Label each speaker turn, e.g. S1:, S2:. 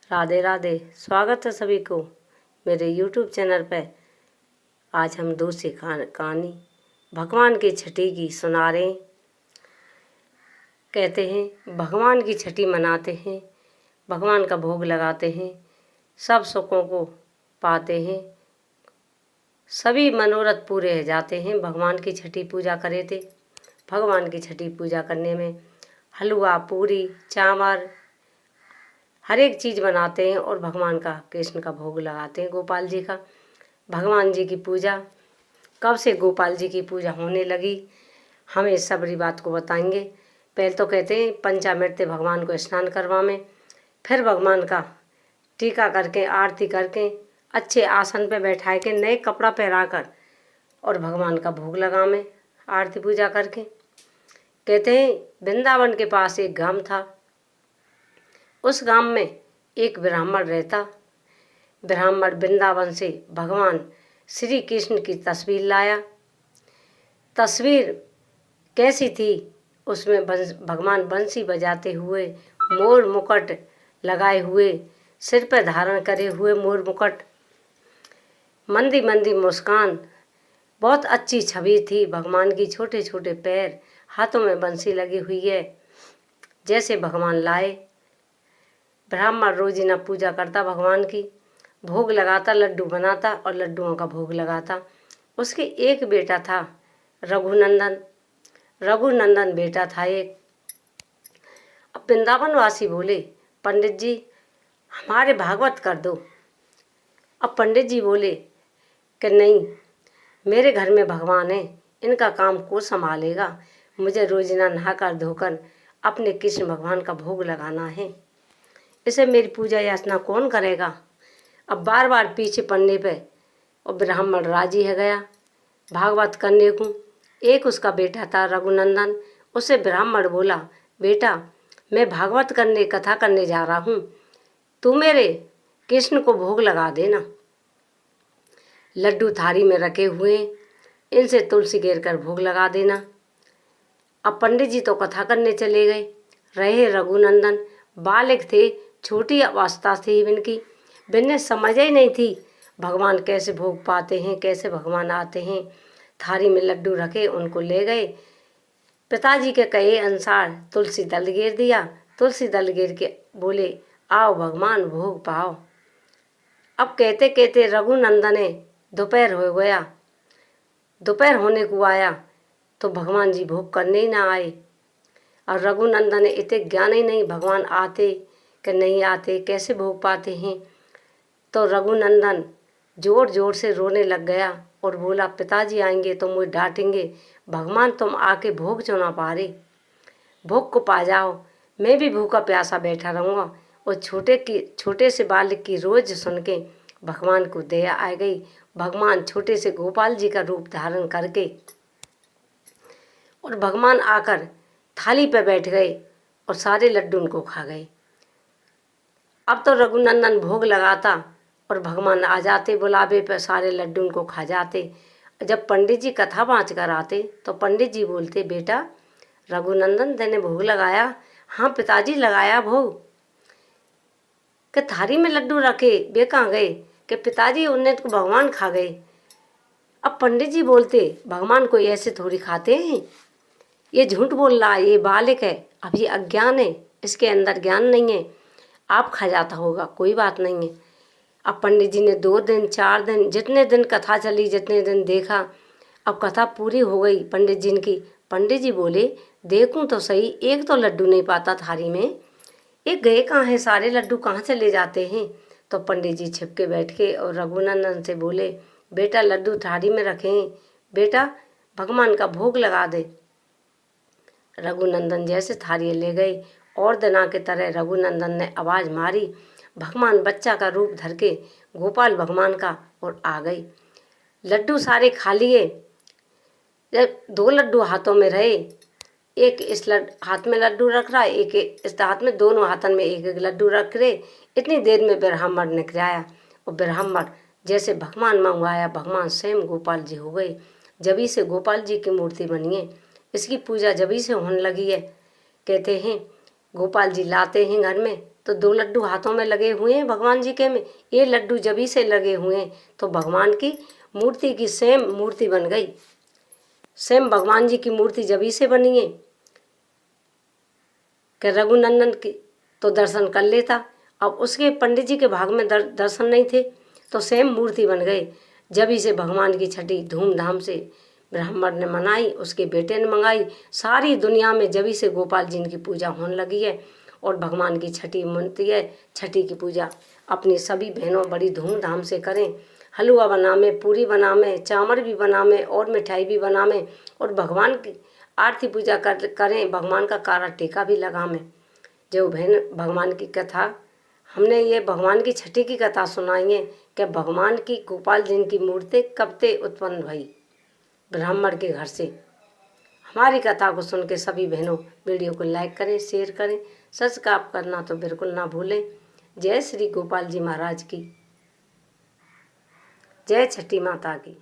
S1: राधे राधे। स्वागत है सभी को मेरे YouTube चैनल पर। आज हम दूसरी कहानी भगवान की छठी की सुना रहे हैं। कहते हैं भगवान की छठी मनाते हैं, भगवान का भोग लगाते हैं, सब सुखों को पाते हैं, सभी मनोरथ पूरे हो जाते हैं। भगवान की छठी पूजा करे थे। भगवान की छठी पूजा करने में हलवा, पूरी, चावल, हर एक चीज़ बनाते हैं और भगवान का, कृष्ण का भोग लगाते हैं, गोपाल जी का। भगवान जी की पूजा कब से गोपाल जी की पूजा होने लगी, हमें सबरी बात को बताएंगे। पहले तो कहते हैं पंचामृत भगवान को स्नान करवा में, फिर भगवान का टीका करके, आरती करके, अच्छे आसन पे बैठा के, नए कपड़ा पहरा कर और भगवान का भोग लगा में, आरती पूजा करके। कहते हैं वृंदावन के पास एक गांव था। उस गांव में एक ब्राह्मण रहता। ब्राह्मण वृंदावन से भगवान श्री कृष्ण की तस्वीर लाया। तस्वीर कैसी थी? उसमें भगवान बंसी बजाते हुए, मोर मुकुट लगाए हुए, सिर पर धारण करे हुए मोर मुकुट, मंदी मंदी मुस्कान, बहुत अच्छी छवि थी भगवान की। छोटे छोटे पैर, हाथों में बंसी लगी हुई है, जैसे भगवान लाए। ब्राह्मण रोजीना पूजा करता भगवान की, भोग लगाता, लड्डू बनाता और लड्डुओं का भोग लगाता। उसके एक बेटा था, रघुनंदन बेटा था एक। अब वृंदावन वासी बोले पंडित जी हमारे भागवत कर दो। अब पंडित जी बोले कि नहीं, मेरे घर में भगवान है, इनका काम कौन संभालेगा, मुझे रोजीना नहाकर धोकर अपने कृष्ण भगवान का भोग लगाना है, इसे मेरी पूजा याचना कौन करेगा। अब बार बार पीछे पड़ने पे और ब्राह्मण राजी है गया भागवत करने को। एक उसका बेटा था रघुनंदन। उसे ब्राह्मण बोला, बेटा मैं भागवत करने, कथा करने जा रहा हूँ, तू मेरे कृष्ण को भोग लगा देना। लड्डू थारी में रखे हुए, इनसे तुलसी घेर कर भोग लगा देना। अब पंडित जी तो कथा करने चले गए। रहे रघुनंदन, बालक थे, छोटी अवस्था थी इनकी, बिन्ने समझ ही नहीं थी भगवान कैसे भोग पाते हैं, कैसे भगवान आते हैं। थारी में लड्डू रखे, उनको ले गए। पिताजी के कहे अनुसार तुलसी दल घेर दिया। तुलसी दल घेर के बोले आओ भगवान भोग पाओ। अब कहते कहते रघुनंदन ने दोपहर हो गया। दोपहर होने को आया तो भगवान जी भोग करने ही ना आए। और रघुनंदन ने इतने ज्ञान ही नहीं भगवान आते कि नहीं आते, कैसे भोग पाते हैं। तो रघुनंदन जोर जोर से रोने लग गया और बोला पिताजी आएंगे तो मुझे डांटेंगे, भगवान तुम आके भोग क्यों ना पा रहे, भोग को पा जाओ, मैं भी भूखा प्यासा बैठा रहूँगा। और छोटे से बालक की रोज सुन के भगवान को दया आ गई। भगवान छोटे से गोपाल जी का रूप धारण करके और भगवान आकर थाली पे बैठ गए और सारे लड्डू उनको खा गए। अब तो रघुनंदन भोग लगाता और भगवान आ जाते बुलावे पर, सारे लड्डू उनको खा जाते। जब पंडित जी कथा बाँच कर आते तो पंडित जी बोलते बेटा रघुनंदन तेने भोग लगाया? हाँ पिताजी लगाया भोग। कि थारी में लड्डू रखे वे कहाँ गए? कि पिताजी उन्हें तो भगवान खा गए। अब पंडित जी बोलते भगवान कोई ऐसे थोड़ी खाते हैं, ये झूठ बोल रहा है, ये बालक है, अभी अज्ञान है, इसके अंदर ज्ञान नहीं है, आप खा जाता होगा, कोई बात नहीं है। अब पंडित जी ने 2 दिन 4 दिन, जितने दिन कथा चली, जितने दिन देखा, अब कथा पूरी हो गई पंडित जी की। पंडित जी बोले देखूं तो सही, एक तो लड्डू नहीं पाता थारी में, एक गए कहाँ हैं, सारे लड्डू कहाँ चले जाते हैं। तो पंडित जी छिप के बैठ के और रघुनंदन से बोले बेटा लड्डू थारी में रखें, बेटा भगवान का भोग लगा दे। रघुनंदन जैसे थारी ले गए और दिना की तरह रघुनंदन ने आवाज़ मारी, भगवान बच्चा का रूप धर के गोपाल भगवान का और आ गई। लड्डू सारे खा लिए। जब 2 लड्डू हाथों में रहे, एक इस हाथ में लड्डू रख रहा है, एक इस हाथ में, दोनों हाथों में एक एक लड्डू रख रहे। इतनी देर में ब्राह्मण निकल आया और ब्राह्मण जैसे भगवान मंगवाया, भगवान स्वयं गोपाल जी हो गए। जभी से गोपाल जी की मूर्ति बनी है, इसकी पूजा जभी से होने लगी है। कहते हैं गोपाल जी लाते हैं घर में तो 2 लड्डू हाथों में लगे हुए हैं भगवान जी के में, ये लड्डू जबी से लगे हुए हैं तो भगवान की मूर्ति की सेम मूर्ति बन गई। सेम भगवान जी की मूर्ति जबी से बनी है कि रघुनंदन की तो दर्शन कर लेता। अब उसके पंडित जी के भाग में दर्शन नहीं थे तो सेम मूर्ति बन गए। जबी से भगवान की छठी धूमधाम से ब्राह्मण ने मनाई, उसके बेटे ने मंगाई। सारी दुनिया में जबी से गोपाल जी की पूजा होने लगी है और भगवान की छठी मनती है। छठी की पूजा अपनी सभी बहनों बड़ी धूमधाम से करें। हलवा बनावे, पूरी बनावे, चावल भी बनावे और मिठाई भी बनावे और भगवान की आरती पूजा करें। भगवान का कारा टीका भी लगावें। जो बहन भगवान की कथा हमने ये भगवान की छठी की कथा सुनाई है कि भगवान की गोपाल जी की मूर्ति कब से उत्पन्न भई, ब्राह्मण के घर से। हमारी कथा को सुन के सभी बहनों वीडियो को लाइक करें, शेयर करें, सब्सक्राइब करना तो बिल्कुल ना भूलें। जय श्री गोपाल जी महाराज की, जय छठी माता की।